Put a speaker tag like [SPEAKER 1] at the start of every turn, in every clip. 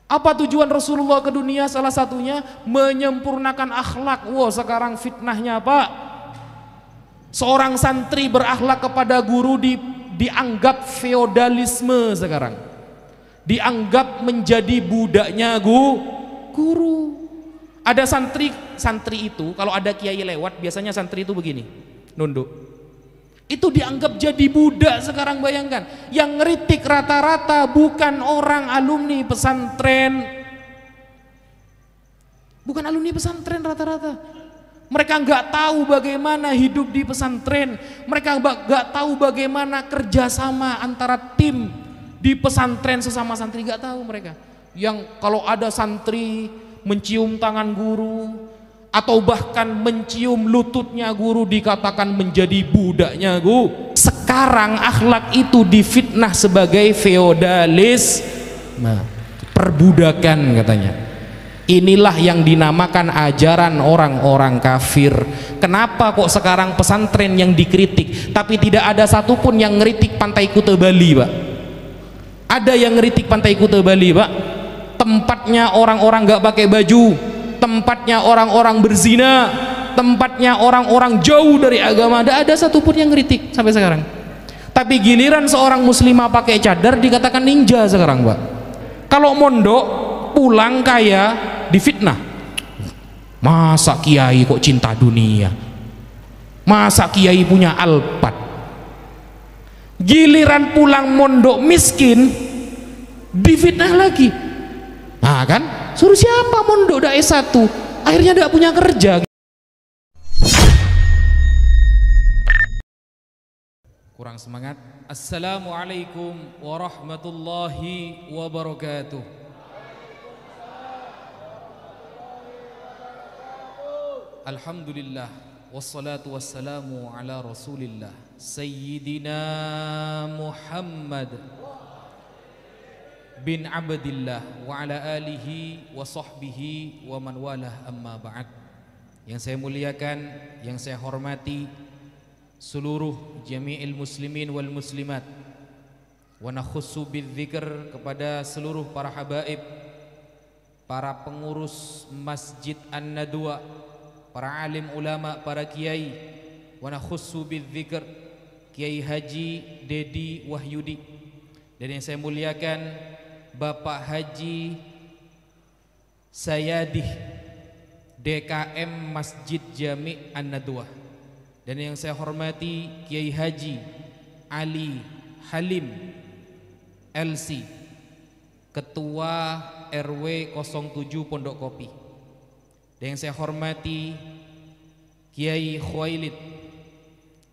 [SPEAKER 1] Apa tujuan Rasulullah ke dunia? Salah satunya menyempurnakan akhlak. Wow, sekarang fitnahnya Pak, seorang santri berakhlak kepada guru dianggap feodalisme sekarang, dianggap menjadi budaknya guru. Ada santri itu kalau ada kiai lewat, biasanya santri itu begini, nunduk. Itu dianggap jadi budak sekarang. Bayangkan, yang ngeritik rata-rata bukan orang alumni pesantren, bukan alumni pesantren rata-rata. Mereka nggak tahu bagaimana hidup di pesantren, mereka nggak tahu bagaimana kerjasama antara tim di pesantren sesama santri, nggak tahu mereka. Yang kalau ada santri mencium tangan guru atau bahkan mencium lututnya guru dikatakan menjadi budaknya guru. Sekarang akhlak itu difitnah sebagai feodalisme, perbudakan katanya. Inilah yang dinamakan ajaran orang-orang kafir. Kenapa kok sekarang pesantren yang dikritik, tapi tidak ada satupun yang ngeritik Pantai Kuta Bali, Pak? Ada yang ngeritik Pantai Kuta Bali, Pak? Tempatnya orang-orang gak pakai baju, tempatnya orang-orang berzina, tempatnya orang-orang jauh dari agama. Tidak ada satupun yang ngeritik sampai sekarang. Tapi giliran seorang muslimah pakai cadar dikatakan ninja sekarang, Pak. Kalau mondok pulang kaya difitnah. Masa kiai kok cinta dunia? Masa kiai punya Alphard? Giliran pulang mondok miskin difitnah lagi. Nah kan, suruh siapa mondok udah S1 akhirnya tidak punya kerja. Kurang semangat. Assalamualaikum warahmatullahi wabarakatuh. Alhamdulillah wassalatu wassalamu ala rasulillah Sayyidina Muhammad bin Abdillah wa ala alihi wa sahbihi wa man walah, amma ba'd. Yang saya muliakan, yang saya hormati seluruh jami'il muslimin wal muslimat, wa nakhussu bidzikr kepada seluruh para habaib, para pengurus Masjid An-Nadwa, para alim ulama, para kiai, wa nakhussu bidzikr Kiai Haji Dedi Wahyudi, dan yang saya muliakan Bapak Haji Sayadih DKM Masjid Jami' An-Nadwa, dan yang saya hormati Kiai Haji Ali Halim LC, Ketua RW 07 Pondok Kopi, dan yang saya hormati Kiai Khuwailid,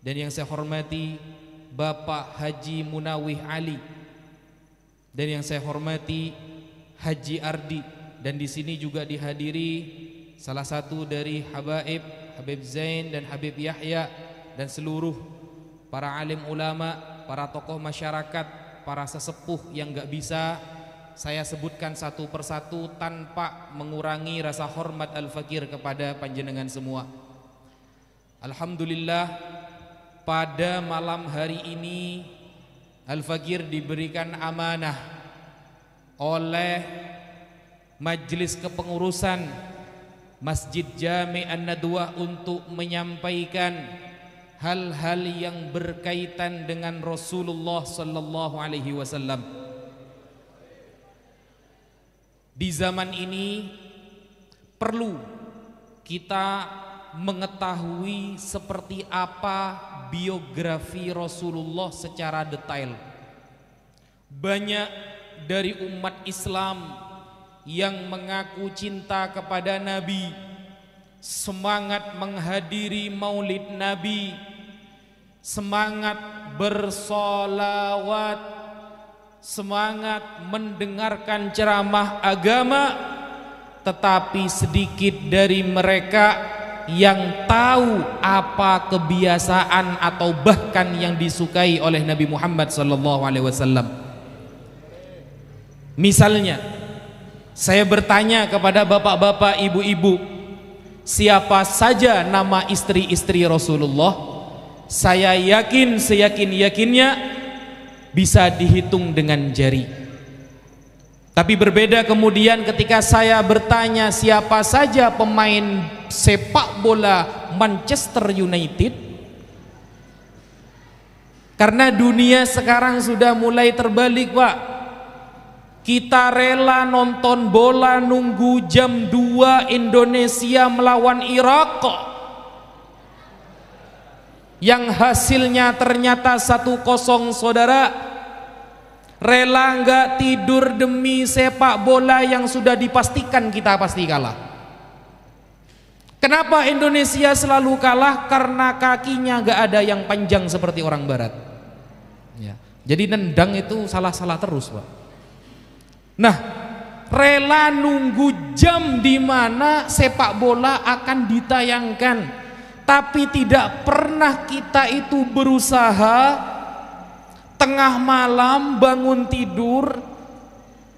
[SPEAKER 1] dan yang saya hormati Bapak Haji Munawih Ali, dan yang saya hormati Haji Ardi, dan di sini juga dihadiri salah satu dari habaib Habib Zain dan Habib Yahya, dan seluruh para alim ulama, para tokoh masyarakat, para sesepuh yang gak bisa saya sebutkan satu persatu tanpa mengurangi rasa hormat al-fakir kepada panjenengan semua. Alhamdulillah, pada malam hari ini Al-Fakir diberikan amanah oleh Majelis Kepengurusan Masjid Jami' An-Nadwa untuk menyampaikan hal-hal yang berkaitan dengan Rasulullah sallallahu alaihi wasallam. Di zaman ini perlu kita mengetahui seperti apa biografi Rasulullah secara detail. Banyak dari umat Islam yang mengaku cinta kepada Nabi, semangat menghadiri maulid Nabi, semangat bersolawat, semangat mendengarkan ceramah agama, tetapi sedikit dari mereka yang tahu apa kebiasaan atau bahkan yang disukai oleh Nabi Muhammad SAW. Misalnya, saya bertanya kepada bapak-bapak, ibu-ibu, siapa saja nama istri-istri Rasulullah? Saya yakin, seyakin-yakinnya bisa dihitung dengan jari. Tapi berbeda kemudian ketika saya bertanya siapa saja pemain sepak bola Manchester United, karena dunia sekarang sudah mulai terbalik, Pak. Kita rela nonton bola nunggu jam 2 Indonesia melawan Irak, yang hasilnya ternyata 1-0, saudara. Rela nggak tidur demi sepak bola yang sudah dipastikan kita pasti kalah. Kenapa Indonesia selalu kalah? Karena kakinya nggak ada yang panjang seperti orang barat ya. Jadi nendang itu salah-salah terus, Pak. Nah, rela nunggu jam di mana sepak bola akan ditayangkan, tapi tidak pernah kita itu berusaha tengah malam bangun tidur,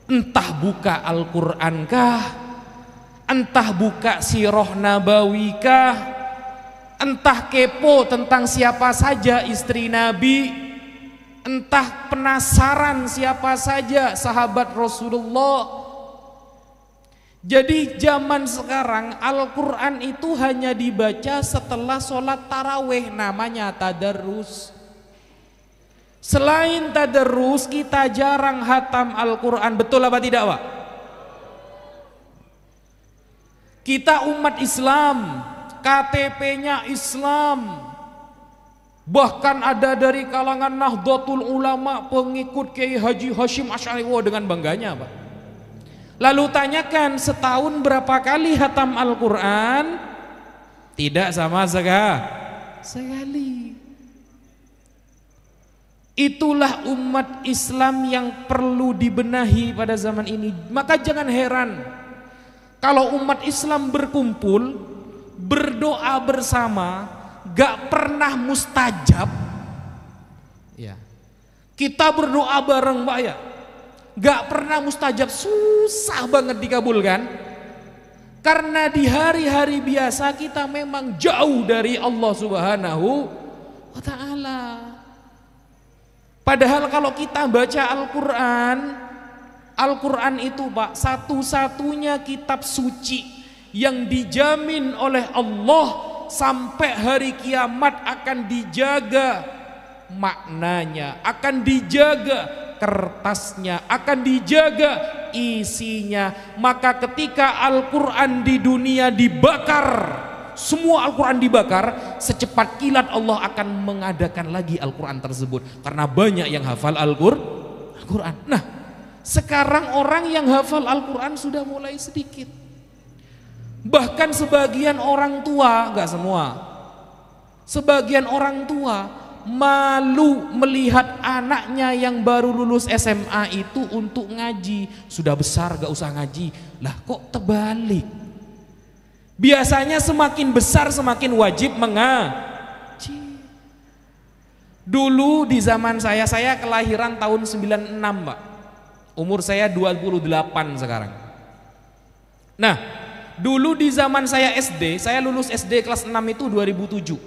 [SPEAKER 1] entah buka Al-Quran kah, entah buka Sirah Nabawi kah, entah kepo tentang siapa saja istri Nabi, entah penasaran siapa saja sahabat Rasulullah. Jadi zaman sekarang Al-Quran itu hanya dibaca setelah sholat taraweh, namanya tadarrus. Selain tadarrus, kita jarang hatam Al-Quran. Betul apa tidak, Pak? Kita umat Islam, KTP-nya Islam, bahkan ada dari kalangan Nahdlatul Ulama pengikut Kiai Haji Hashim Asy'ari dengan bangganya, Pak. Lalu tanyakan setahun berapa kali hatam Al-Quran? Tidak sama sekali. Itulah umat Islam yang perlu dibenahi pada zaman ini. Maka jangan heran kalau umat Islam berkumpul, berdoa bersama, gak pernah mustajab ya. Kita berdoa bareng, Pak, ya, gak pernah mustajab, susah banget dikabulkan. Karena di hari-hari biasa kita memang jauh dari Allah Subhanahu wa ta'ala. Padahal kalau kita baca Al-Quran itu, Pak, satu-satunya kitab suci yang dijamin oleh Allah sampai hari kiamat akan dijaga maknanya, akan dijaga kertasnya, akan dijaga isinya. Maka ketika Al-Quran di dunia dibakar, semua Al-Quran dibakar, secepat kilat Allah akan mengadakan lagi Al-Quran tersebut, karena banyak yang hafal Al-Quran. Nah, sekarang orang yang hafal Al-Quran sudah mulai sedikit. Bahkan sebagian orang tua, gak semua, sebagian orang tua malu melihat anaknya yang baru lulus SMA itu untuk ngaji. Sudah besar gak usah ngaji. Lah kok terbalik? Biasanya semakin besar semakin wajib mengaji. Dulu di zaman saya kelahiran tahun 96, Pak. Umur saya 28 sekarang. Nah, dulu di zaman saya SD, saya lulus SD kelas 6 itu 2007.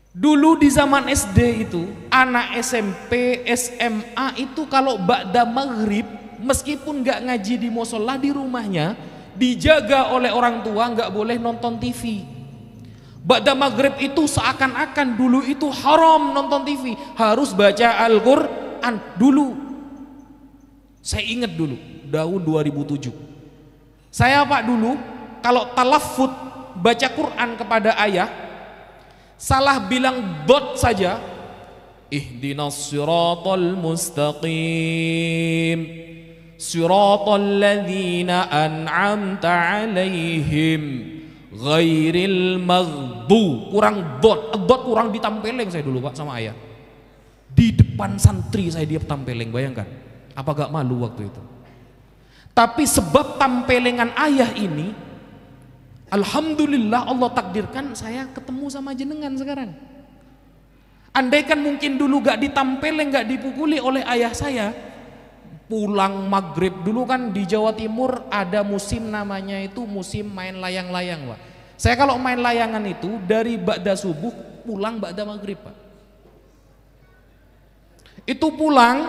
[SPEAKER 1] Dulu di zaman SD itu, anak SMP, SMA itu kalau ba'da maghrib, meskipun gak ngaji di musola, di rumahnya dijaga oleh orang tua, nggak boleh nonton TV. Ba'da maghrib itu seakan-akan dulu itu haram nonton TV, harus baca Al-Quran. Dulu saya ingat dulu tahun 2007 saya, Pak, dulu kalau talaffuz baca Quran kepada ayah, salah bilang dot saja, ihdinas siratal mustaqim siratal ladzina an'amta alaihim ghairil maghdu, kurang dot kurang ditampeleng saya dulu, Pak, sama ayah. Di depan santri saya dia tampeleng, bayangkan. Apa gak malu waktu itu? Tapi sebab tampelengan ayah ini, alhamdulillah Allah takdirkan saya ketemu sama jenengan sekarang. Andaikan mungkin dulu gak ditampeleng, gak dipukuli oleh ayah saya, pulang maghrib, dulu kan di Jawa Timur ada musim namanya itu musim main layang-layang, Pak. Saya kalau main layangan itu dari ba'da subuh pulang ba'da maghrib, Pak. Itu pulang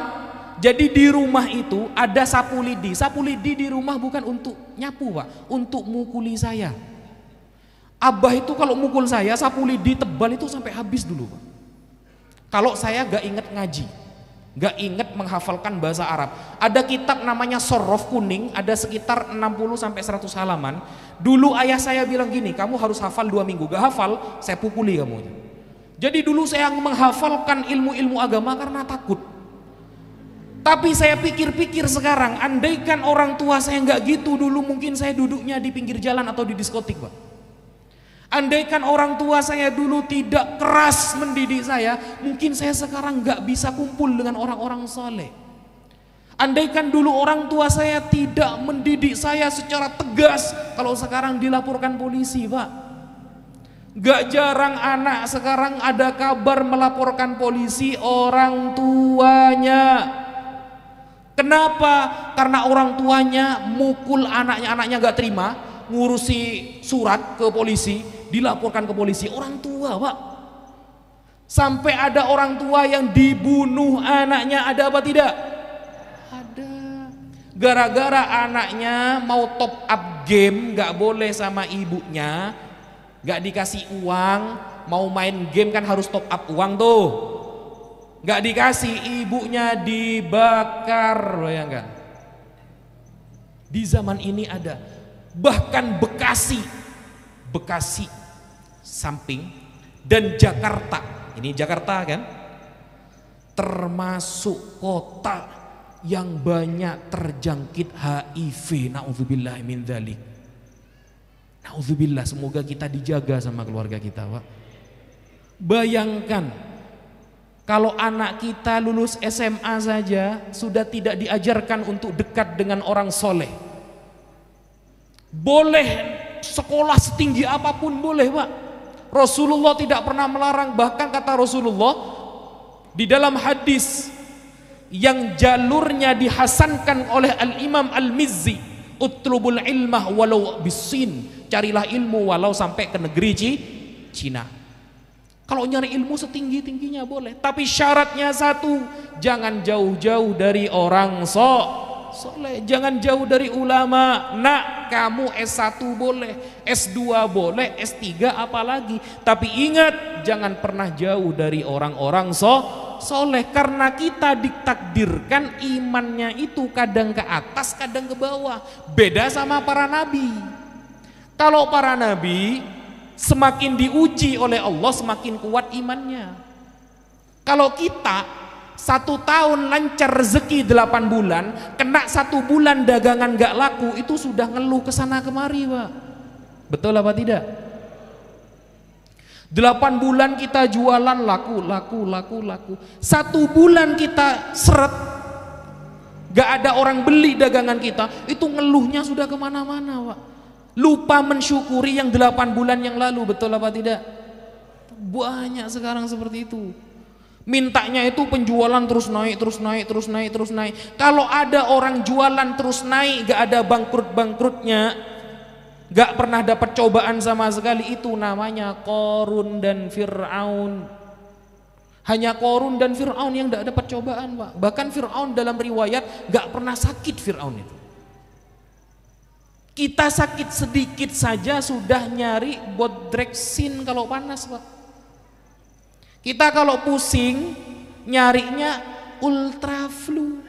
[SPEAKER 1] Jadi di rumah itu ada sapu lidi. Sapu lidi di rumah bukan untuk nyapu Pak, untuk mukuli saya. Abah itu kalau mukul saya, sapu lidi tebal itu sampai habis dulu Pak. Kalau saya gak inget ngaji, gak inget menghafalkan bahasa Arab. Ada kitab namanya Sorof kuning, ada sekitar 60-100 halaman. Dulu ayah saya bilang gini, kamu harus hafal 2 minggu, gak hafal saya pukuli kamu. Jadi dulu saya menghafalkan ilmu-ilmu agama karena takut. Tapi saya pikir-pikir sekarang, andaikan orang tua saya nggak gitu dulu, mungkin saya duduknya di pinggir jalan atau di diskotik Pak. Andaikan orang tua saya dulu tidak keras mendidik saya, mungkin saya sekarang nggak bisa kumpul dengan orang-orang soleh. Andaikan dulu orang tua saya tidak mendidik saya secara tegas, kalau sekarang dilaporkan polisi Pak. Gak jarang anak sekarang ada kabar melaporkan polisi orang tuanya. Kenapa? Karena orang tuanya mukul anaknya, anaknya gak terima, ngurusi surat ke polisi, dilaporkan ke polisi. Orang tua Pak. Sampai ada orang tua yang dibunuh anaknya, ada apa tidak? Ada. Gara-gara anaknya mau top up game, gak boleh sama ibunya, gak dikasih uang. Mau main game kan harus top up uang tuh, gak dikasih, ibunya dibakar. Bayangkan di zaman ini ada. Bahkan Bekasi samping dan Jakarta, ini Jakarta kan termasuk kota yang banyak terjangkit HIV. Na'udzubillah min dzalik. Na'udzubillah, semoga kita dijaga sama keluarga kita Pak. Bayangkan kalau anak kita lulus SMA saja sudah tidak diajarkan untuk dekat dengan orang soleh. Boleh sekolah setinggi apapun boleh Pak. Rasulullah tidak pernah melarang. Bahkan kata Rasulullah di dalam hadis yang jalurnya dihasankan oleh Al-Imam Al-Mizzi, utlubul ilmah walau bisin, carilah ilmu walau sampai ke negeri Cina. Kalau nyari ilmu setinggi-tingginya boleh, tapi syaratnya satu, jangan jauh-jauh dari orang soleh, jangan jauh dari ulama. Nak, kamu S1 boleh, S2 boleh, S3 apalagi, tapi ingat jangan pernah jauh dari orang-orang soleh, karena kita ditakdirkan imannya itu kadang ke atas kadang ke bawah. Beda sama para nabi. Kalau para nabi semakin diuji oleh Allah semakin kuat imannya. Kalau kita 1 tahun lancar rezeki 8 bulan, kena 1 bulan dagangan gak laku, itu sudah ngeluh kesana kemari Pak. Betul apa tidak? 8 bulan kita jualan laku. 1 bulan kita seret, gak ada orang beli dagangan kita, itu ngeluhnya sudah kemana-mana Pak. Lupa mensyukuri yang 8 bulan yang lalu. Betul apa tidak? Banyak sekarang seperti itu. Mintanya itu penjualan terus naik. Kalau ada orang jualan terus naik, gak ada bangkrut-bangkrutnya, gak pernah dapat cobaan sama sekali, itu namanya Qarun dan Fir'aun. Hanya Qarun dan Fir'aun yang gak dapat cobaan Pak. Bahkan Fir'aun dalam riwayat gak pernah sakit Fir'aun itu. Kita sakit sedikit saja sudah nyari bodreksin kalau panas Pak. Kita kalau pusing nyarinya ultraflu.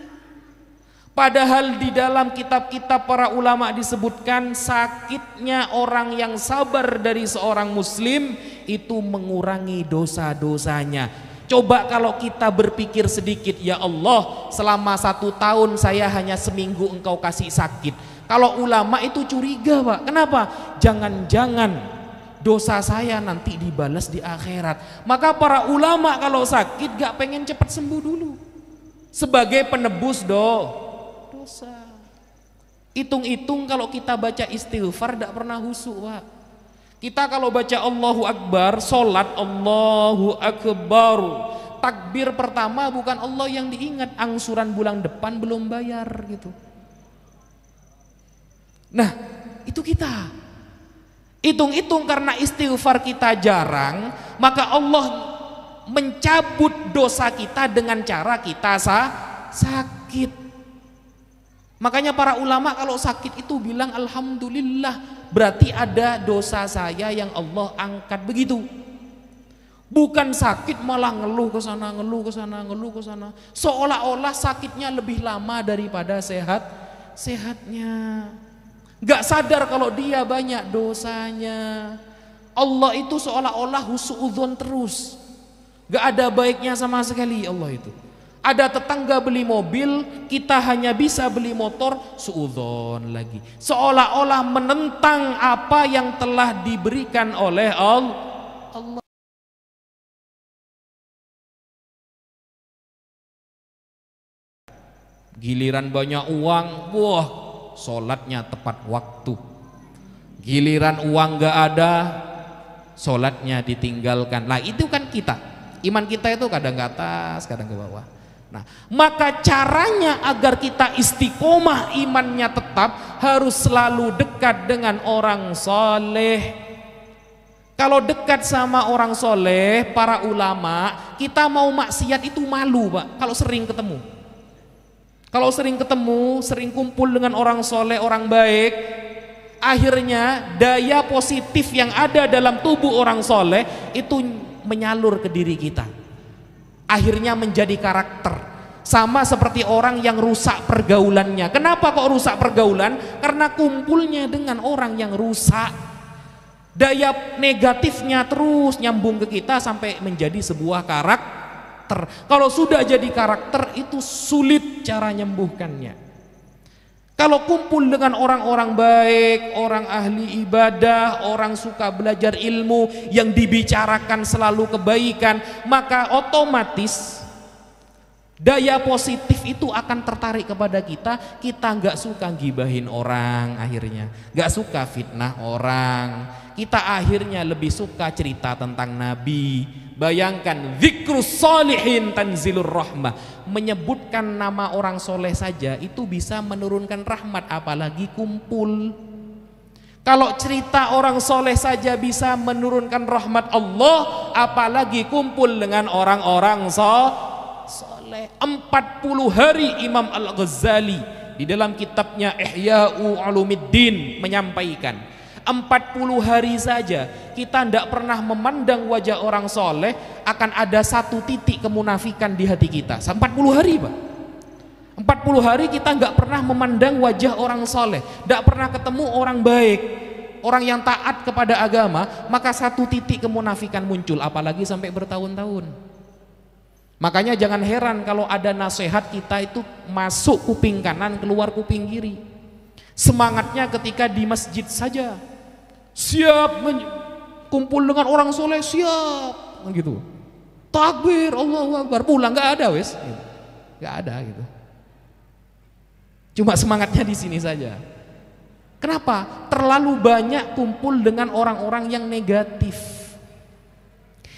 [SPEAKER 1] Padahal di dalam kitab-kitab para ulama disebutkan sakitnya orang yang sabar dari seorang muslim itu mengurangi dosa-dosanya. Coba kalau kita berpikir sedikit, ya Allah, selama 1 tahun saya hanya seminggu engkau kasih sakit. Kalau ulama itu curiga Pak. Kenapa? Jangan-jangan dosa saya nanti dibalas di akhirat. Maka para ulama kalau sakit gak pengen cepat sembuh dulu sebagai penebus dosa. Hitung-hitung kalau kita baca istighfar gak pernah husuk Pak. Kita kalau baca Allahu Akbar, sholat Allahu Akbar, takbir pertama bukan Allah yang diingat, angsuran bulan depan belum bayar gitu. Nah itu kita hitung-hitung, karena istighfar kita jarang, maka Allah mencabut dosa kita dengan cara kita sakit. sakit. Makanya para ulama kalau sakit itu bilang alhamdulillah, berarti ada dosa saya yang Allah angkat begitu. Bukan sakit malah ngeluh ke sana, ngeluh ke sana, ngeluh ke sana. Seolah-olah sakitnya lebih lama daripada sehatnya. Gak sadar kalau dia banyak dosanya. Allah itu seolah-olah husnudzon terus. Gak ada baiknya sama sekali Allah itu. Ada tetangga beli mobil, kita hanya bisa beli motor, suudzon lagi. Seolah-olah menentang apa yang telah diberikan oleh Allah. Giliran banyak uang, wah, sholatnya tepat waktu. Giliran uang gak ada, sholatnya ditinggalkan. Nah itu kan kita, iman kita itu kadang ke atas, kadang ke bawah. Nah, maka caranya agar kita istiqomah imannya tetap harus selalu dekat dengan orang soleh. Kalau dekat sama orang soleh, para ulama, kita mau maksiat itu malu Pak, kalau sering ketemu. Kalau sering ketemu, sering kumpul dengan orang soleh, orang baik, akhirnya daya positif yang ada dalam tubuh orang soleh itu menyalur ke diri kita. Akhirnya menjadi karakter. Sama seperti orang yang rusak pergaulannya. Kenapa kok rusak pergaulan? Karena kumpulnya dengan orang yang rusak. Daya negatifnya terus nyambung ke kita sampai menjadi sebuah karakter. Kalau sudah jadi karakter itu sulit cara nyembuhkannya. Kalau kumpul dengan orang-orang baik, orang ahli ibadah, orang suka belajar ilmu yang dibicarakan selalu kebaikan, maka otomatis daya positif itu akan tertarik kepada kita. Kita nggak suka gibahin orang, akhirnya nggak suka fitnah orang. Kita akhirnya lebih suka cerita tentang Nabi. Bayangkan, dzikrus sholihin tanzilur rahmah, menyebutkan nama orang soleh saja itu bisa menurunkan rahmat, apalagi kumpul. Kalau cerita orang soleh saja bisa menurunkan rahmat Allah, apalagi kumpul dengan orang-orang soleh. 40 hari Imam Al-Ghazali di dalam kitabnya Ihya'u Ulumuddin menyampaikan 40 hari saja kita tidak pernah memandang wajah orang soleh, akan ada satu titik kemunafikan di hati kita. 40 hari Pak, 40 hari kita nggak pernah memandang wajah orang soleh, tidak pernah ketemu orang baik, orang yang taat kepada agama, maka satu titik kemunafikan muncul, apalagi sampai bertahun-tahun. Makanya jangan heran kalau ada nasihat kita itu masuk kuping kanan, keluar kuping kiri. Semangatnya ketika di masjid saja, siap kumpul dengan orang soleh, siap gitu, takbir Allahu Akbar, pulang nggak ada wes, nggak ada gitu. Cuma semangatnya di sini saja. Kenapa? Terlalu banyak kumpul dengan orang-orang yang negatif,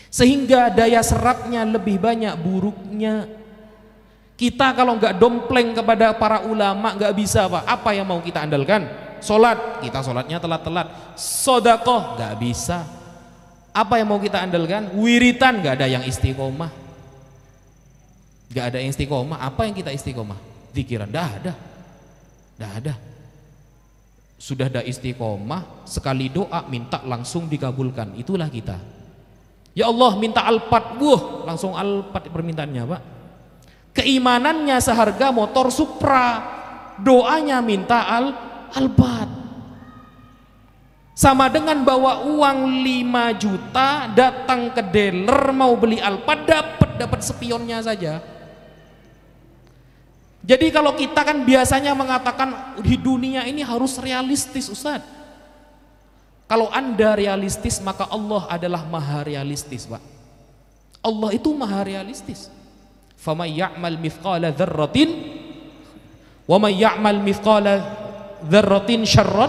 [SPEAKER 1] sehingga daya serapnya lebih banyak buruknya. Kita kalau nggak dompleng kepada para ulama nggak bisa Pak. Apa yang mau kita andalkan? Sholat, kita sholatnya telat-telat. Sodakoh nggak bisa. Apa yang mau kita andalkan? Wiritan, nggak ada yang istiqomah. Nggak ada yang istiqomah. Apa yang kita istiqomah? Zikiran, nggak ada. Nggak ada. Sudah ada istiqomah, sekali doa minta langsung dikabulkan. Itulah kita. Ya Allah minta Alphard, langsung Alphard permintaannya Pak. Keimanannya seharga motor Supra, doanya minta Alphard. Sama dengan bawa uang 5 juta datang ke dealer mau beli Alphard, dapat spionnya saja. Jadi kalau kita kan biasanya mengatakan di dunia ini harus realistis Ustaz. Kalau Anda realistis maka Allah adalah maha realistis Pak. Allah itu maha realistis. Faman ya'mal mithqala dzarratin wa man ya'mal mithqala dzarratin syarran.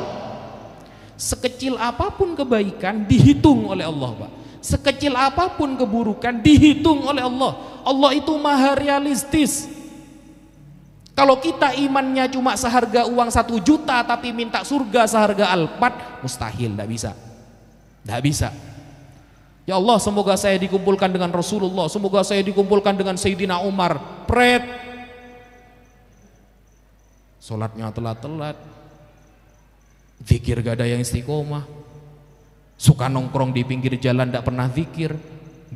[SPEAKER 1] Sekecil apapun kebaikan dihitung oleh Allah Pak. Sekecil apapun keburukan dihitung oleh Allah. Allah itu maha realistis. Kalau kita imannya cuma seharga uang 1 juta tapi minta surga seharga Alphard, mustahil, tidak bisa. Tidak bisa. Ya Allah semoga saya dikumpulkan dengan Rasulullah, semoga saya dikumpulkan dengan Sayyidina Umar. Pret, sholatnya telat-telat, zikir gak ada yang istiqomah, suka nongkrong di pinggir jalan tidak pernah zikir,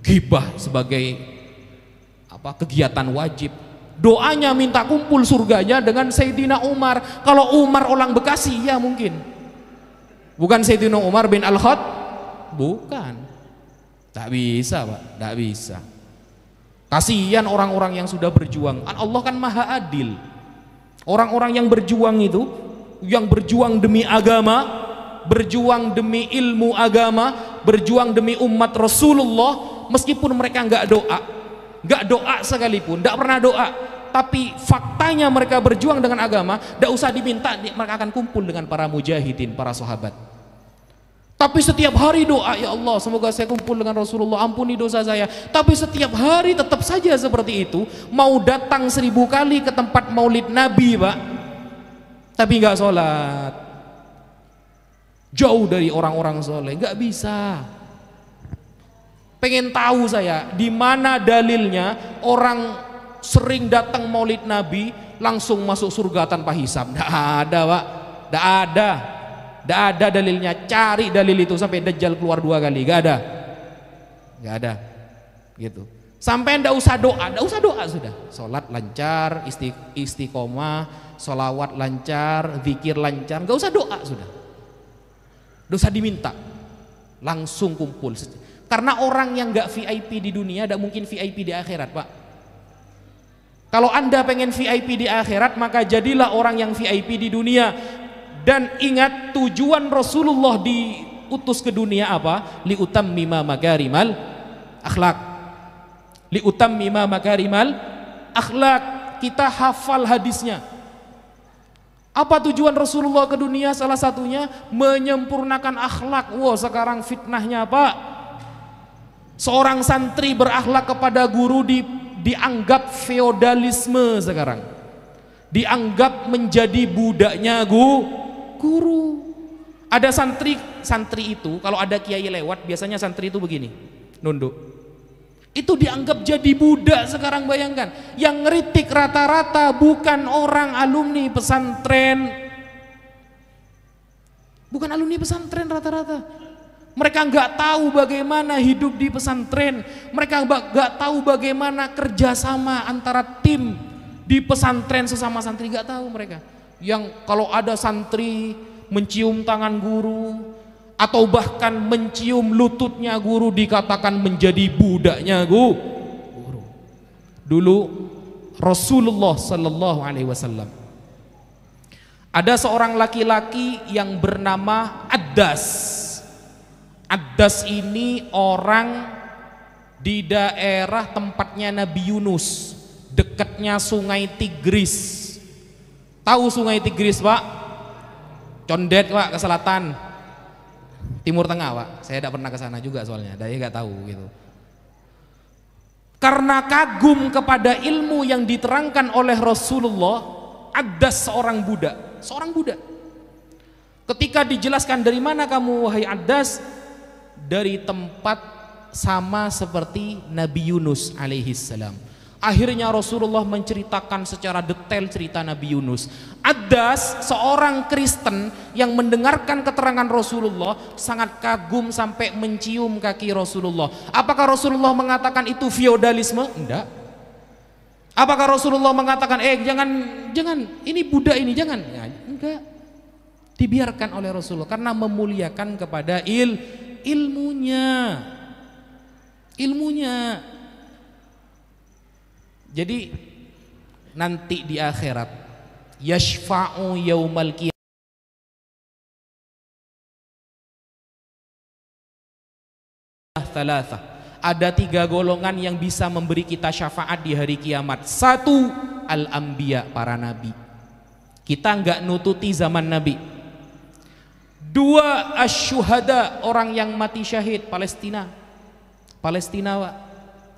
[SPEAKER 1] ghibah sebagai kegiatan wajib. Doanya minta kumpul surganya dengan Sayyidina Umar. Kalau Umar orang Bekasi ya mungkin, bukan Sayyidina Umar bin Al-Khat, bukan. Tak bisa Pak, tak bisa. Kasihan orang-orang yang sudah berjuang. Allah kan maha adil. Orang-orang yang berjuang itu, yang berjuang demi agama, berjuang demi ilmu agama, berjuang demi umat Rasulullah, meskipun mereka nggak doa sekalipun, nggak pernah doa, tapi faktanya mereka berjuang dengan agama, nggak usah diminta, mereka akan kumpul dengan para mujahidin, para sahabat. Tapi setiap hari doa, ya Allah semoga saya kumpul dengan Rasulullah, ampuni dosa saya. Tapi setiap hari tetap saja seperti itu. Mau datang 1000 kali ke tempat maulid Nabi Pak, tapi nggak sholat, jauh dari orang-orang soleh, nggak bisa. Pengen tahu saya di mana dalilnya orang sering datang maulid Nabi langsung masuk surga tanpa hisab? Nggak ada Pak, nggak ada. Tidak ada dalilnya. Cari dalil itu sampai Dajjal keluar 2 kali, gak ada gitu. Sampai tidak usah doa sudah. Sholat lancar, istiqomah, sholawat lancar, zikir lancar, gak usah doa sudah. Tidak usah diminta, langsung kumpul. Karena orang yang gak VIP di dunia tidak mungkin VIP di akhirat Pak. Kalau Anda pengen VIP di akhirat, maka jadilah orang yang VIP di dunia. Dan ingat tujuan Rasulullah diutus ke dunia apa? Liutammima makarimal akhlak. Liutammima makarimal akhlak. Kita hafal hadisnya. Apa tujuan Rasulullah ke dunia? Salah satunya menyempurnakan akhlak. Wah, sekarang fitnahnya Pak, seorang santri berakhlak kepada guru dianggap feodalisme sekarang. Dianggap menjadi budaknya guru. Ada santri itu kalau ada kiai lewat biasanya santri itu begini, nunduk. Itu dianggap jadi budak sekarang. Bayangkan, yang ngeritik rata-rata bukan orang alumni pesantren, bukan alumni pesantren rata-rata. Mereka nggak tahu bagaimana hidup di pesantren, mereka nggak tahu bagaimana kerjasama antara tim di pesantren sesama santri, nggak tahu mereka. Yang kalau ada santri mencium tangan guru atau bahkan mencium lututnya guru dikatakan menjadi budaknya guru. Dulu Rasulullah Sallallahu Alaihi Wasallam ada seorang laki-laki yang bernama Addas. Addas ini orang di daerah tempatnya Nabi Yunus, dekatnya Sungai Tigris. Tahu Sungai Tigris Pak? Condet Pak, ke selatan, Timur Tengah Pak. Saya tidak pernah ke sana juga soalnya, saya nggak tahu gitu. Karena kagum kepada ilmu yang diterangkan oleh Rasulullah, ada seorang budak. Ketika dijelaskan dari mana kamu wahai Addas, dari tempat sama seperti Nabi Yunus alaihissalam. Akhirnya Rasulullah menceritakan secara detail cerita Nabi Yunus. Addas seorang Kristen yang mendengarkan keterangan Rasulullah sangat kagum sampai mencium kaki Rasulullah. Apakah Rasulullah mengatakan itu feodalisme? Enggak. Apakah Rasulullah mengatakan jangan ini budak ini jangan? Ya, enggak. Dibiarkan oleh Rasulullah karena memuliakan kepada ilmunya. Jadi nanti di akhirat yashfa'u yaumal qiyamah, ada 3 golongan yang bisa memberi kita syafaat di hari kiamat. 1, al-anbiya, para nabi. Kita enggak nututi zaman nabi. 2, asyuhada, orang yang mati syahid, Palestina Pak.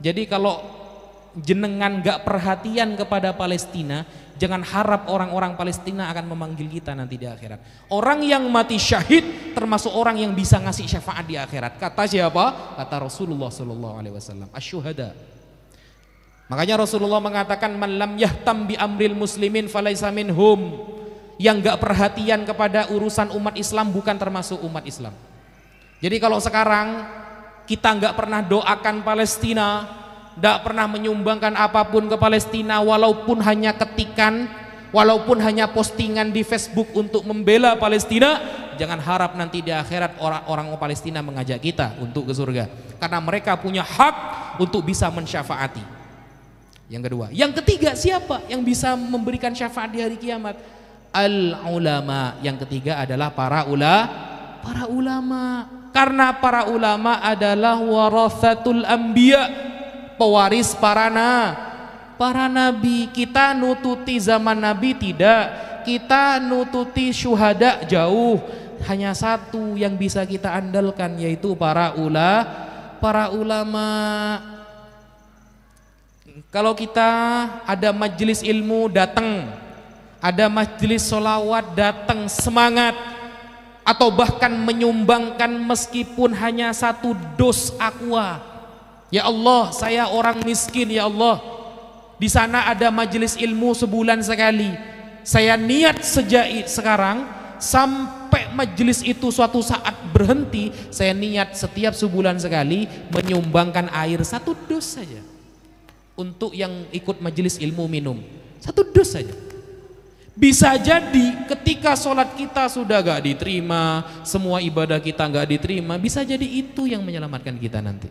[SPEAKER 1] Jadi kalau jenengan gak perhatian kepada Palestina, jangan harap orang-orang Palestina akan memanggil kita nanti di akhirat. Orang yang mati syahid termasuk orang yang bisa ngasih syafaat di akhirat. Kata siapa? Kata Rasulullah Sallallahu Alaihi Wasallam, asyuhada. Makanya Rasulullah mengatakan, man lam yahtam bi amril muslimin falaisa minhum. yang gak perhatian kepada urusan umat Islam bukan termasuk umat Islam. Jadi kalau sekarang kita gak pernah doakan Palestina, gak pernah menyumbangkan apapun ke Palestina, walaupun hanya ketikan, walaupun hanya postingan di Facebook untuk membela Palestina, jangan harap nanti di akhirat orang-orang Palestina mengajak kita untuk ke surga, karena mereka punya hak untuk bisa mensyafaati. Yang kedua. Yang ketiga, siapa yang bisa memberikan syafaat di hari kiamat? Al-ulama. Yang ketiga adalah para ulama. Karena para ulama adalah warathatul anbiya, pewaris para nabi. Kita nututi zaman nabi tidak, kita nututi syuhada jauh. Hanya satu yang bisa kita andalkan, yaitu para ulama. Kalau kita ada majelis ilmu, datang. Ada majelis sholawat, datang semangat, atau bahkan menyumbangkan meskipun hanya 1 dos aqua. Ya Allah, saya orang miskin, ya Allah, di sana ada majelis ilmu sebulan sekali. Saya niat sejak sekarang sampai majelis itu suatu saat berhenti, saya niat setiap sebulan sekali menyumbangkan air 1 dos saja untuk yang ikut majelis ilmu minum. 1 dos saja. Bisa jadi ketika sholat kita sudah gak diterima, semua ibadah kita gak diterima, bisa jadi itu yang menyelamatkan kita nanti.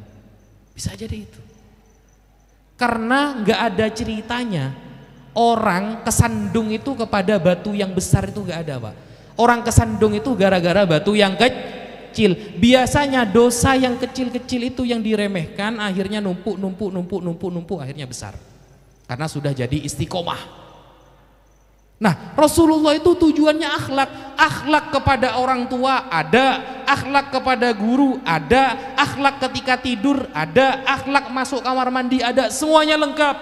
[SPEAKER 1] Bisa jadi itu. Karena gak ada ceritanya orang kesandung itu kepada batu yang besar, itu gak ada, Pak. Orang kesandung itu gara-gara batu yang kecil. Biasanya dosa yang kecil-kecil itu yang diremehkan, akhirnya numpuk, akhirnya besar. Karena sudah jadi istiqomah. Nah, Rasulullah itu tujuannya akhlak kepada orang tua ada, akhlak kepada guru ada, akhlak ketika tidur ada, akhlak masuk kamar mandi ada, semuanya lengkap.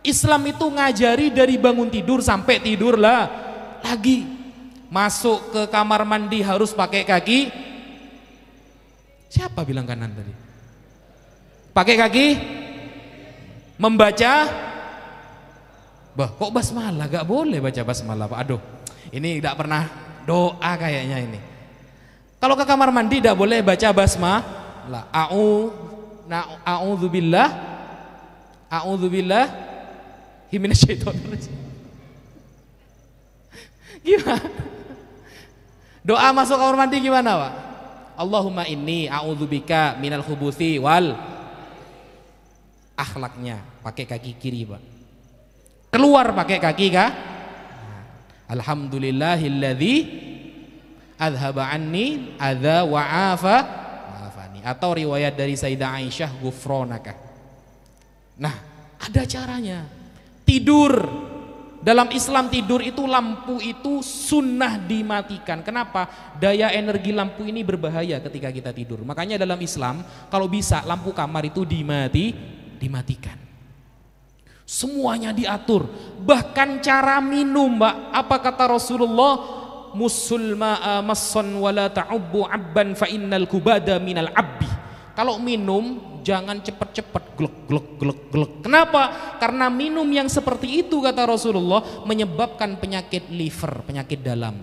[SPEAKER 1] Islam itu ngajari dari bangun tidur sampai tidur lagi. Masuk ke kamar mandi harus pakai kaki. Siapa bilang kanan tadi? Pakai kaki. Membaca. Bah, kok basmalah? Gak boleh baca basmalah, Pak. Aduh, ini tidak pernah doa kayaknya ini. Kalau ke kamar mandi tidak boleh baca basmalah. A'udzubillah minasyaitonirrajim. Gimana? Doa masuk kamar mandi gimana, Pak? Allahumma inni a'udzubika minal khubuthi wal. Akhlaknya pakai kaki kiri, Pak. Keluar pakai kaki kah? Alhamdulillahilladzi adhaba anni adza wa afani. Atau riwayat dari Sayyidah Aisyah, ghufranaka. Nah, ada caranya. Tidur. Dalam Islam tidur itu, lampu itu sunnah dimatikan. Kenapa? Daya energi lampu ini berbahaya ketika kita tidur. Makanya dalam Islam kalau bisa lampu kamar itu dimatikan. Semuanya diatur, bahkan cara minum, Mbak. Apa kata Rasulullah? Musulma masson wala ta'ubbu abban fa innal kubada minal abbi. Kalau minum jangan cepat-cepat glek. Kenapa? Karena minum yang seperti itu, kata Rasulullah, menyebabkan penyakit liver, penyakit dalam.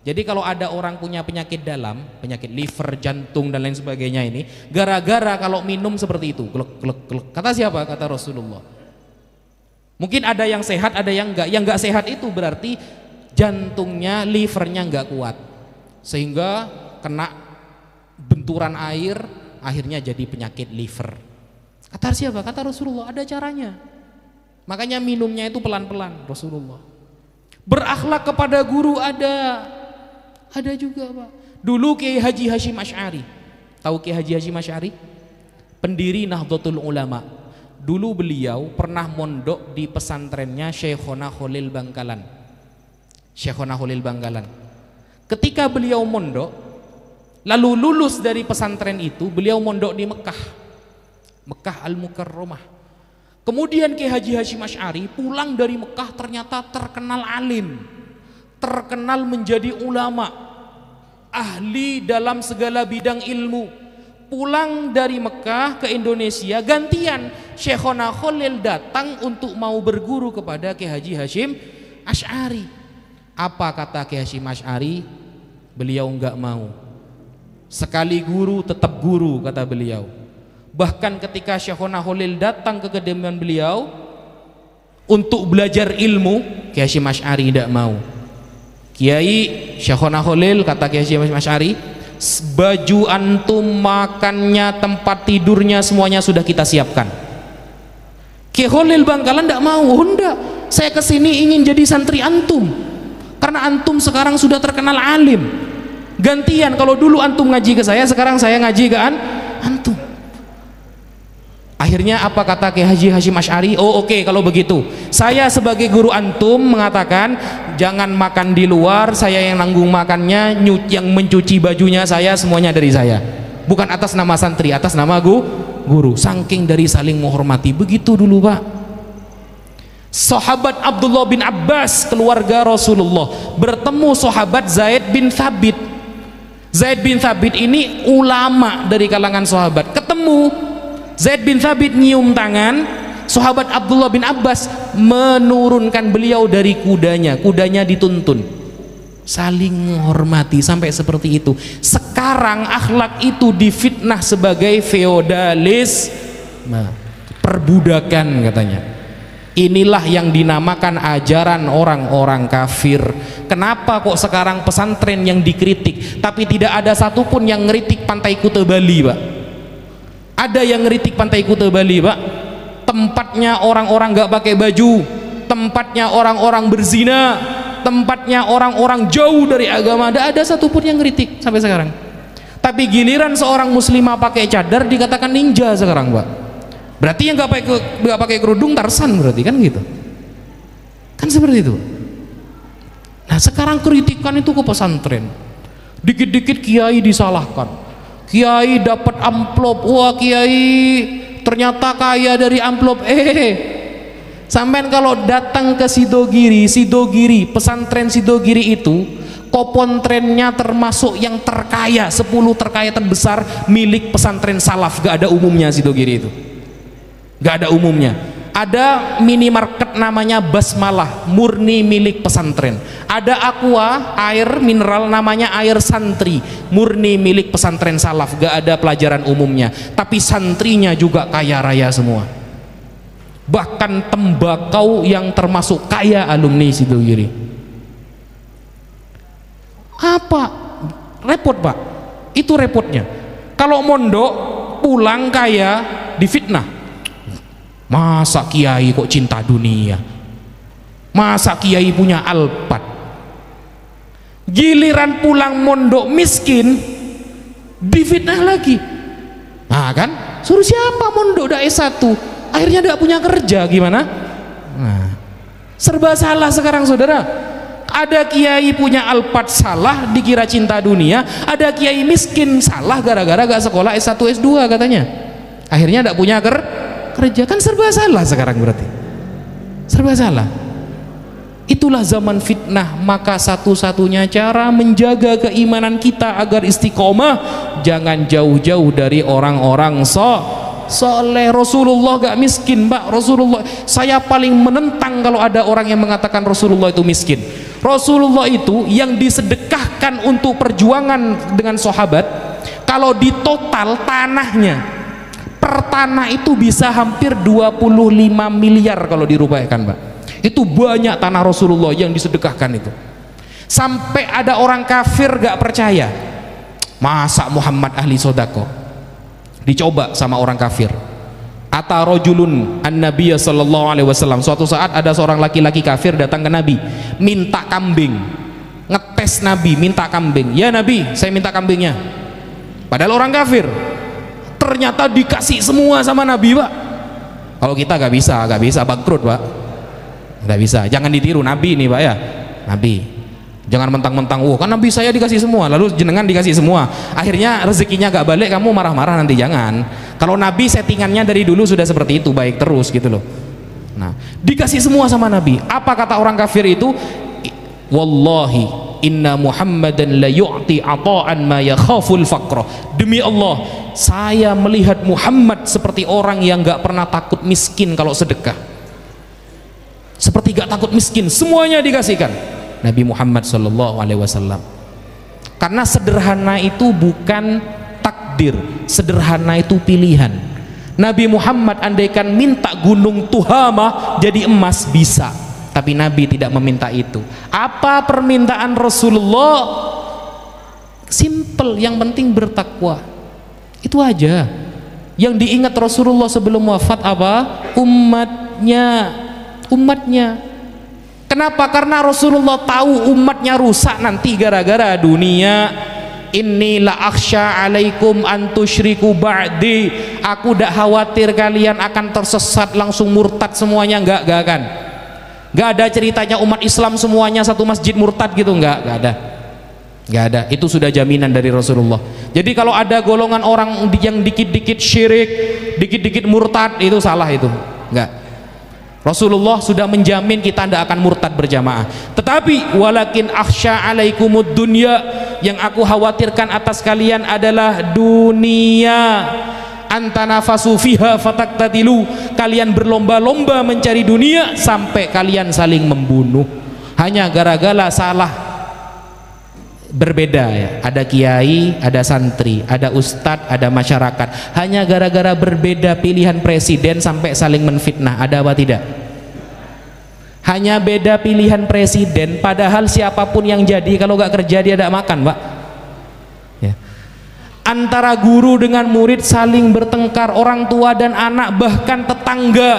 [SPEAKER 1] Jadi kalau ada orang punya penyakit dalam, penyakit liver, jantung dan lain sebagainya ini, gara-gara kalau minum seperti itu, glek. Kata siapa? Kata Rasulullah. Mungkin ada yang sehat, ada yang enggak. Yang enggak sehat itu berarti jantungnya, livernya enggak kuat, sehingga kena benturan air, akhirnya jadi penyakit liver. Kata siapa? Kata Rasulullah, ada caranya. Makanya minumnya itu pelan-pelan, Rasulullah. Berakhlak kepada guru ada juga, Pak. Dulu Kiai Haji Hasyim Asy'ari, tahu Kiai Haji Hasyim Asy'ari? Pendiri Nahdlatul Ulama. Dulu beliau pernah mondok di pesantrennya Syekhona Khalil Bangkalan. Ketika beliau mondok, lalu lulus dari pesantren itu, beliau mondok di Mekah Al-Mukarramah. Kemudian Kiai Haji Hasyim Asy'ari pulang dari Mekah, ternyata terkenal alim, terkenal menjadi ulama, ahli dalam segala bidang ilmu. Pulang dari Mekah ke Indonesia, gantian Syekhona Khalil datang untuk mau berguru kepada Kiai Haji Hasyim Asy'ari. Apa kata Kiai Hasyim Asy'ari? Beliau enggak mau. Sekali guru tetap guru, kata beliau. Bahkan ketika Syekhona Khalil datang ke kediaman beliau untuk belajar ilmu, Kiai Hasyim Asy'ari tidak mau. Kiai Syekhona Khalil, kata Kiai Hasyim Asy'ari, baju antum, makannya, tempat tidurnya semuanya sudah kita siapkan. Kiai Khalil Bangkalan tidak mau. Enggak, saya kesini ingin jadi santri antum karena antum sekarang sudah terkenal alim. Gantian, kalau dulu antum ngaji ke saya, sekarang saya ngaji ke antum. Akhirnya apa kata Kiai Haji Hasyim Asy'ari? Oh oke, kalau begitu saya sebagai guru antum mengatakan jangan makan di luar, saya yang nanggung makannya, yang mencuci bajunya saya, semuanya dari saya, bukan atas nama santri, atas nama guru. Saking dari saling menghormati. Begitu dulu Pak. Sahabat Abdullah bin Abbas, keluarga Rasulullah, bertemu sahabat Zaid bin Thabit. Zaid bin Thabit ini ulama dari kalangan sahabat. Ketemu Zaid bin Thabit, nyium tangan, sahabat Abdullah bin Abbas menurunkan beliau dari kudanya, kudanya dituntun. Saling menghormati sampai seperti itu. Sekarang akhlak itu difitnah sebagai feodalisme, perbudakan katanya. Inilah yang dinamakan ajaran orang-orang kafir. Kenapa kok sekarang pesantren yang dikritik, tapi tidak ada satupun yang ngeritik Pantai Kuta Bali, Pak? Ada yang ngeritik Pantai Kuta Bali, Pak? Tempatnya orang-orang gak pakai baju, tempatnya orang-orang berzina, tempatnya orang-orang jauh dari agama. Tidak ada satupun yang ngeritik sampai sekarang. Tapi giliran seorang muslimah pakai cadar dikatakan ninja sekarang, Pak. Berarti yang gak pakai kerudung Tarsan, berarti kan gitu. Kan seperti itu. Nah sekarang kritikan itu ke pesantren. Dikit-dikit kiai disalahkan. Kiai dapat amplop, wah kiai ternyata kaya dari amplop. Sampean kalau datang ke Sidogiri, pesantren Sidogiri itu kopontrennya termasuk yang terkaya, 10 terkaya terbesar milik pesantren salaf. Gak ada umumnya Sidogiri itu, gak ada umumnya. Ada minimarket namanya Basmalah, murni milik pesantren. Ada aqua, air mineral namanya air santri, murni milik pesantren salaf, gak ada pelajaran umumnya. Tapi santrinya juga kaya raya semua. Bahkan tembakau yang termasuk kaya alumni Sidogiri. Apa? Repot Pak, itu repotnya. Kalau mondok pulang kaya difitnah. Masa kiai kok cinta dunia? Masa kiai punya Alphard? Giliran pulang mondok miskin difitnah lagi. Nah kan, suruh siapa mondok udah S1 akhirnya tidak punya kerja, gimana? Nah, serba salah sekarang saudara. Ada kiai punya Alphard salah dikira cinta dunia, ada kiai miskin salah gara-gara gak sekolah S1 S2 katanya, akhirnya tidak punya kerja. Kan serba salah sekarang, berarti serba salah. Itulah zaman fitnah. Maka satu-satunya cara menjaga keimanan kita agar istiqomah, jangan jauh-jauh dari orang-orang soleh. Rasulullah gak miskin, Pak. Rasulullah, saya paling menentang kalau ada orang yang mengatakan Rasulullah itu miskin. Rasulullah itu yang disedekahkan untuk perjuangan dengan sahabat, kalau di total tanahnya per tanah itu bisa hampir 25 miliar kalau dirupiahkan, Pak. Itu banyak tanah Rasulullah yang disedekahkan itu. Sampai ada orang kafir gak percaya, masa Muhammad ahli sodako? Dicoba sama orang kafir. Ata rojulun an Nabiya sallallahu alaihi wasallam. Suatu saat ada seorang laki-laki kafir datang ke Nabi, minta kambing, ngetes Nabi, minta kambing. Ya Nabi, saya minta kambingnya. Padahal orang kafir. Ternyata dikasih semua sama Nabi, Pak. Kalau kita gak bisa, bangkrut, Pak. Gak bisa, jangan ditiru Nabi nih, Pak ya. Nabi, jangan mentang-mentang, kan Nabi saya dikasih semua, lalu jenengan dikasih semua, akhirnya rezekinya gak balik, kamu marah-marah nanti. Jangan. Kalau Nabi settingannya dari dulu sudah seperti itu, baik terus gitu loh. Nah, dikasih semua sama Nabi. Apa kata orang kafir itu? Wallahi inna Muhammadan la yu'ti ata'an ma yakhaful faqra. Demi Allah, saya melihat Muhammad seperti orang yang gak pernah takut miskin kalau sedekah. Seperti gak takut miskin, semuanya dikasihkan. Nabi Muhammad SAW. Karena sederhana itu bukan takdir, sederhana itu pilihan. Nabi Muhammad andaikan minta gunung Tuhamah jadi emas bisa, tapi Nabi tidak meminta itu. Apa permintaan Rasulullah? Simple, yang penting bertakwa. Itu aja. Yang diingat Rasulullah sebelum wafat apa? Umatnya. Kenapa? Karena Rasulullah tahu umatnya rusak nanti gara-gara dunia. Inni la akhsha alaikum an tusyriku ba'di. Aku dak khawatir kalian akan tersesat langsung murtad semuanya. Enggak akan. Enggak ada ceritanya umat Islam semuanya satu masjid murtad gitu, enggak ada. Enggak ada. Itu sudah jaminan dari Rasulullah. Jadi kalau ada golongan orang yang dikit-dikit syirik, dikit-dikit murtad, itu salah itu. Enggak. Rasulullah sudah menjamin kita tidak akan murtad berjamaah. Tetapi walakin akhsha alaikumud dunya, yang aku khawatirkan atas kalian adalah dunia. Antanafasu fiha fataktatilu, kalian berlomba-lomba mencari dunia sampai kalian saling membunuh hanya gara-gara salah berbeda ya. Ada kiai, ada santri, ada ustadz, ada masyarakat, hanya gara-gara berbeda pilihan presiden sampai saling menfitnah. Ada apa tidak? Hanya beda pilihan presiden, padahal siapapun yang jadi kalau gak kerja dia tidak makan, Pak ya. Antara guru dengan murid saling bertengkar, orang tua dan anak, bahkan tetangga.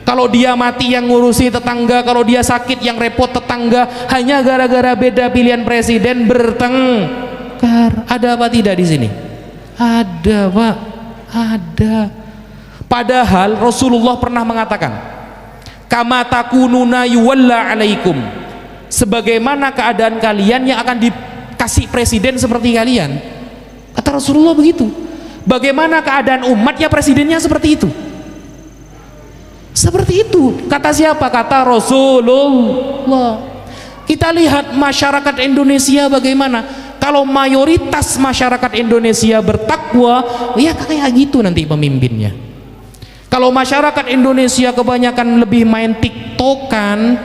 [SPEAKER 1] Kalau dia mati yang ngurusi tetangga, kalau dia sakit yang repot tetangga, hanya gara-gara beda pilihan presiden bertengkar. Ada apa tidak di sini? Ada, Pak, ada. Padahal Rasulullah pernah mengatakan, kama takununa yuwalla alaikum, sebagaimana keadaan kalian yang akan dikasih presiden seperti kalian. Kata Rasulullah begitu. Bagaimana keadaan umat ya presidennya seperti itu. Seperti itu kata siapa? Kata Rasulullah. Kita lihat masyarakat Indonesia bagaimana. Kalau mayoritas masyarakat Indonesia bertakwa, ya kayak gitu nanti pemimpinnya. Kalau masyarakat Indonesia kebanyakan lebih main tiktokan,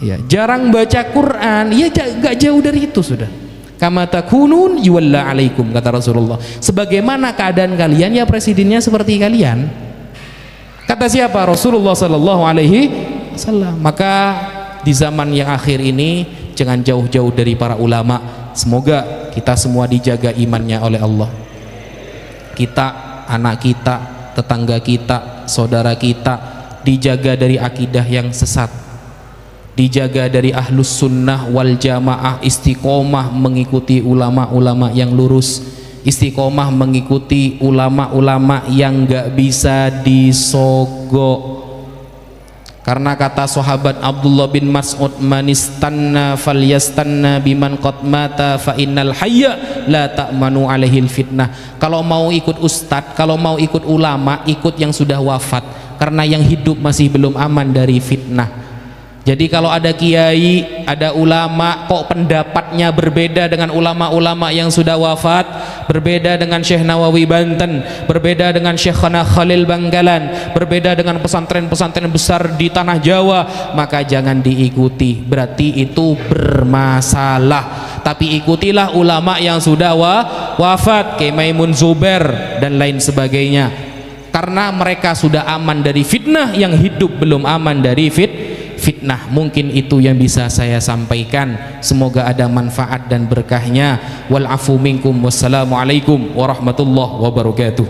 [SPEAKER 1] ya jarang baca Quran, ya gak jauh dari itu sudah. Kama takunun yuwalla alaikum, kata Rasulullah. Sebagaimana keadaan kalian ya presidennya seperti kalian. Kata siapa? Rasulullah sallallahu alaihi wasallam. Maka di zaman yang akhir ini jangan jauh-jauh dari para ulama. Semoga kita semua dijaga imannya oleh Allah. Kita, anak kita, tetangga kita, saudara kita dijaga dari akidah yang sesat. Dijaga dari ahlus sunnah wal jamaah, istiqomah mengikuti ulama-ulama yang lurus. Istiqomah mengikuti ulama-ulama yang gak bisa disogok. Karena kata sahabat Abdullah bin Mas'ud, manistanna falyastanna biman qad mata fa innal hayya la ta'manu alaihil fitnah. Kalau mau ikut ustadz, kalau mau ikut ulama, ikut yang sudah wafat, karena yang hidup masih belum aman dari fitnah. Jadi kalau ada kiai, ada ulama kok pendapatnya berbeda dengan ulama-ulama yang sudah wafat, berbeda dengan Syekh Nawawi Banten, berbeda dengan Syekhana Khalil Bangkalan, berbeda dengan pesantren-pesantren besar di tanah Jawa, maka jangan diikuti, berarti itu bermasalah. Tapi ikutilah ulama yang sudah wafat, kayak Maimun Zubair dan lain sebagainya, karena mereka sudah aman dari fitnah, yang hidup belum aman dari fitnah. Mungkin itu yang bisa saya sampaikan. Semoga ada manfaat dan berkahnya. Wal afu minkum, wassalamualaikum warahmatullahi wabarakatuh.